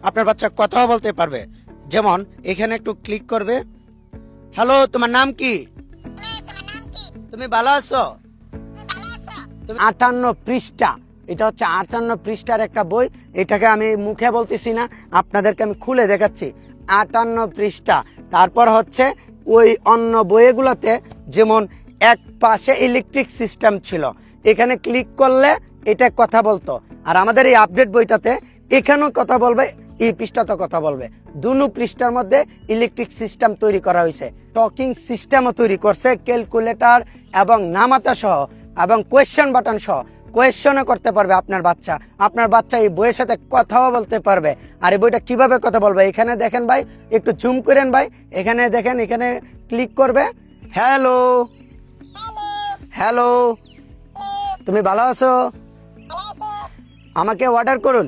আপনার বাচ্চা কথাও বলতে পারবে। যেমন এখানে একটু ক্লিক করবে। হ্যালো, তোমার নাম কি? তুমি ভালো আছো? তুমি 58 পৃষ্ঠা, এটা হচ্ছে 58 পৃষ্ঠার একটা বই। এটাকে আমি মুখে বলতেছি না, আপনাদেরকে আমি খুলে দেখাচ্ছি। 58 পৃষ্ঠা। তারপর হচ্ছে ওই অন্য বইগুলোতে যেমন এক পাশে ইলেকট্রিক সিস্টেম ছিল, এখানে ক্লিক করলে এটা কথা বলতো। আর আমাদের এই আপডেট বইটাতে এখানেও কথা বলবে, এই পৃষ্ঠাতে কথা বলবে। দুনো পৃষ্ঠার মধ্যে ইলেকট্রিক সিস্টেম তৈরি করা হয়েছে, টকিং সিস্টেমও তৈরি করছে, ক্যালকুলেটর এবং নামাতা সহ এবং কোয়েশ্চেন বাটন সহ। কোয়েশ্চনও করতে পারবে আপনার বাচ্চা এই বইয়ের সাথে কথাও বলতে পারবে। আর এই বইটা কিভাবে কথা বলবে এখানে দেখেন ভাই, একটু জুম করেন ভাই, এখানে দেখেন, এখানে ক্লিক করবে। হ্যালো, হ্যালো, তুমি ভালো আছো? আমাকে অর্ডার করুন।